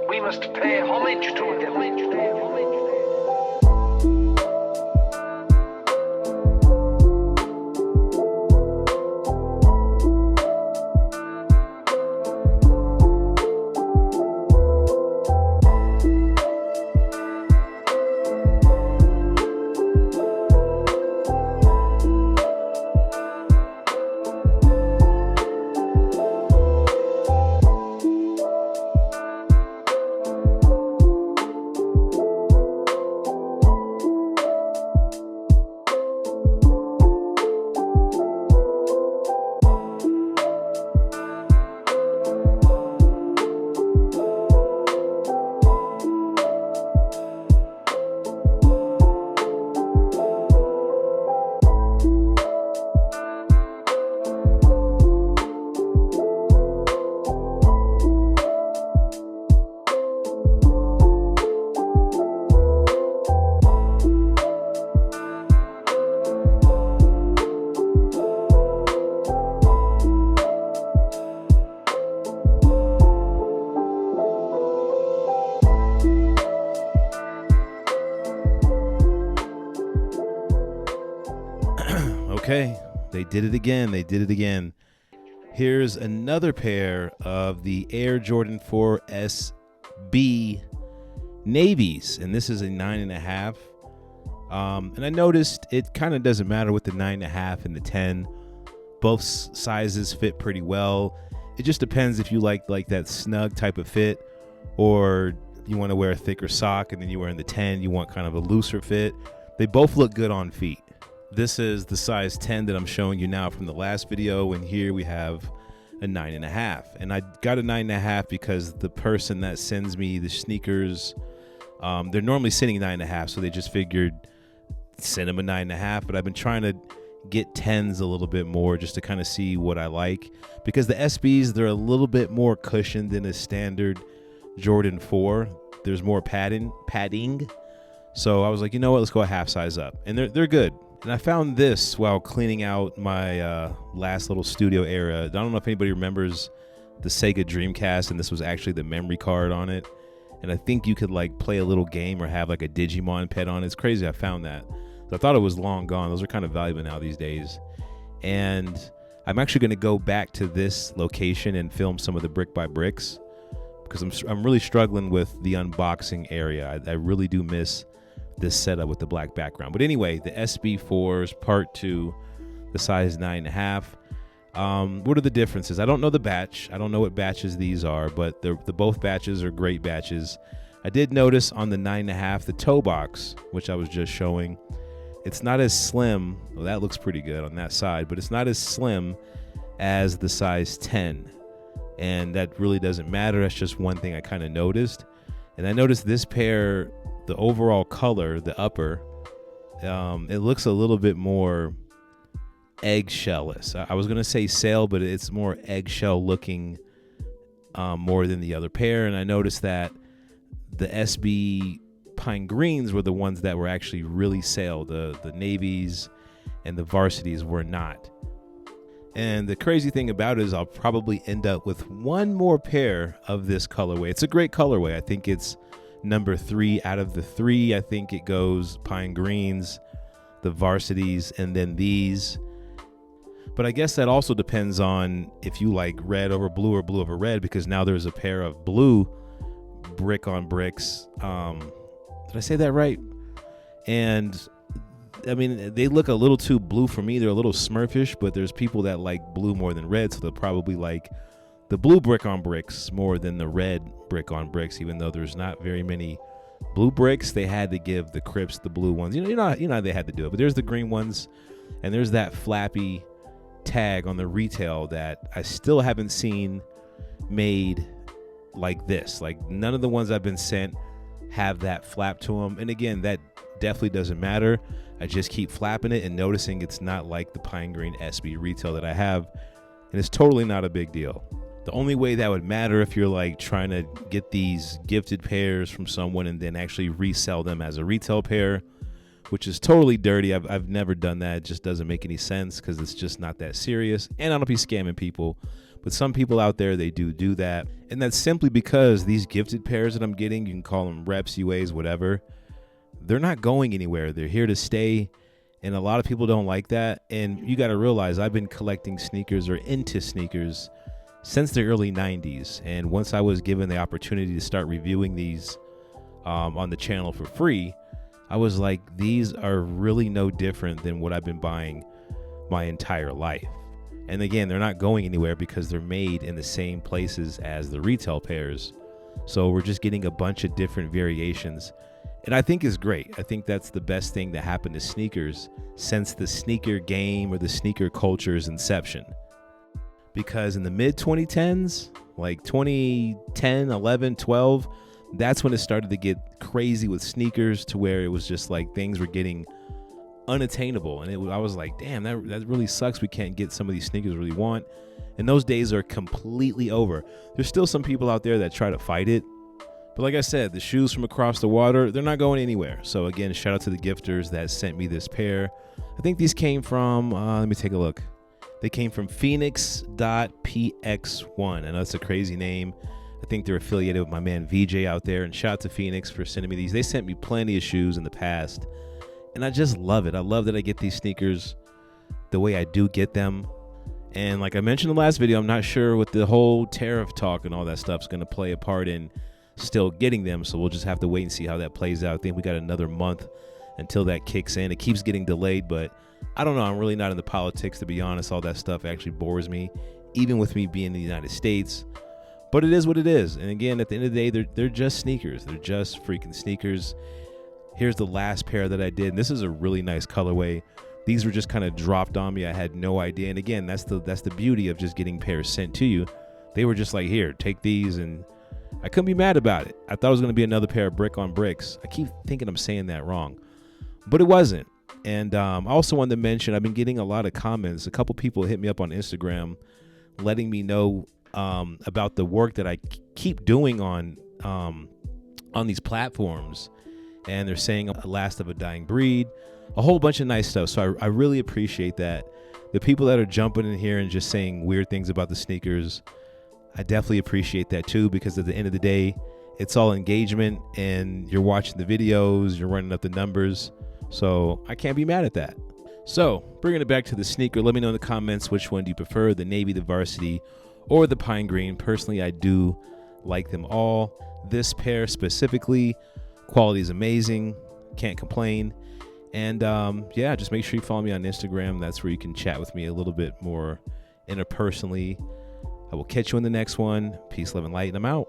We must pay homage to them. Okay, they did it again. They did it again. Here's another pair of the Air Jordan 4 SB navies, and this is a 9.5. And I noticed it kind of doesn't matter with the 9.5 and the 10. Both sizes fit pretty well. It just depends if you like that snug type of fit, or you want to wear a thicker sock, and then you wear in the 10, you want kind of a looser fit. They both look good on feet. This is the size 10 that I'm showing you now from the last video, and here we have a 9.5. And I got a 9.5 because the person that sends me the sneakers, they're normally sending 9.5, so they just figured send them a 9.5. But I've been trying to get 10s a little bit more just to kind of see what I like, because the SBs, they're a little bit more cushioned than a standard Jordan 4. There's more padding. So I was like, you know what, let's go a half size up, and they're good. And I found this while cleaning out my last little studio area. I don't know if anybody remembers the Sega Dreamcast, and this was actually the memory card on it. And I think you could like play a little game or have like a Digimon pet on it. It's crazy I found that. So I thought it was long gone. Those are kind of valuable now these days. And I'm actually going to go back to this location and film some of the brick by bricks, because I'm really struggling with the unboxing area. I really do miss this setup with the black background. But anyway, the SB4s part 2, the size 9.5. What are the differences? I don't know the batch. I don't know what batches these are, but the both batches are great batches. I did notice on the 9.5, the toe box, which I was just showing, it's not as slim. Well, that looks pretty good on that side, but it's not as slim as the size 10. And that really doesn't matter. That's just one thing I kind of noticed. And I noticed this pair, the overall color, the upper, it looks a little bit more eggshellless. I was going to say sail, but it's more eggshell looking more than the other pair. And I noticed that the SB pine greens were the ones that were actually really sail. The navies and the varsities were not. And the crazy thing about it is I'll probably end up with one more pair of this colorway. It's a great colorway. I think it's number 3 out of the 3. I think it goes pine greens, the varsities, and then these. But I guess that also depends on if you like red over blue or blue over red, because now there's a pair of blue brick on bricks. Did I say that right? And I mean, they look a little too blue for me. They're a little Smurfish, but there's people that like blue more than red, so they'll probably like the blue brick on bricks more than the red brick on bricks. Even though there's not very many blue bricks, they had to give the Crips the blue ones. You know they had to do it. But there's the green ones, and there's that flappy tag on the retail that I still haven't seen made like this. Like none of the ones I've been sent have that flap to them. And again, that definitely doesn't matter. I just keep flapping it and noticing it's not like the pine green SB retail that I have, and it's totally not a big deal. The only way that would matter if you're like trying to get these gifted pairs from someone and then actually resell them as a retail pair, which is totally dirty. I've never done that. It just doesn't make any sense because it's just not that serious, and I don't be scamming people. But some people out there, they do that. And that's simply because these gifted pairs that I'm getting, you can call them reps, UAs, whatever, they're not going anywhere. They're here to stay. And a lot of people don't like that. And you got to realize I've been collecting sneakers or into sneakers since the early 90s. And once I was given the opportunity to start reviewing these on the channel for free, I was like, these are really no different than what I've been buying my entire life. And again, they're not going anywhere because they're made in the same places as the retail pairs. So we're just getting a bunch of different variations. And I think is great. I think that's the best thing that happened to sneakers since the sneaker game or the sneaker culture's inception. Because in the mid 2010s, like 2010, 11, 12, that's when it started to get crazy with sneakers to where it was just like things were getting unattainable. And I was like, damn, that really sucks. We can't get some of these sneakers we really want. And those days are completely over. There's still some people out there that try to fight it. But like I said, the shoes from across the water, they're not going anywhere. So again, shout out to the gifters that sent me this pair. I think these came from, let me take a look. They came from Phoenix.px1. I know it's a crazy name. I think they're affiliated with my man VJ out there. And shout out to Phoenix for sending me these. They sent me plenty of shoes in the past. And I just love it. I love that I get these sneakers the way I do get them. And like I mentioned in the last video, I'm not sure what the whole tariff talk and all that stuff is going to play a part in still getting them. So we'll just have to wait and see how that plays out. I think we got another month until that kicks in. It keeps getting delayed, but I don't know. I'm really not in the politics, to be honest. All that stuff actually bores me, even with me being in the United States. But it is what it is. And again, at the end of the day, they're just sneakers. They're just freaking sneakers. Here's the last pair that I did. And this is a really nice colorway. These were just kind of dropped on me. I had no idea. And again, that's the beauty of just getting pairs sent to you. They were just like, here, take these. And I couldn't be mad about it. I thought it was going to be another pair of brick on bricks. I keep thinking I'm saying that wrong, but it wasn't. And I also wanted to mention, I've been getting a lot of comments. A couple people hit me up on Instagram letting me know about the work that I keep doing on these platforms. And they're saying last of a dying breed, a whole bunch of nice stuff. So I really appreciate that. The people that are jumping in here and just saying weird things about the sneakers, I definitely appreciate that too, because at the end of the day, it's all engagement and you're watching the videos, you're running up the numbers. So I can't be mad at that. So bringing it back to the sneaker, let me know in the comments, which one do you prefer, the navy, the varsity, or the pine green? Personally, I do like them all. This pair specifically, quality is amazing, can't complain. And yeah, just make sure you follow me on Instagram. That's where you can chat with me a little bit more interpersonally. I will catch you in the next one. Peace, love, and light, and I'm out.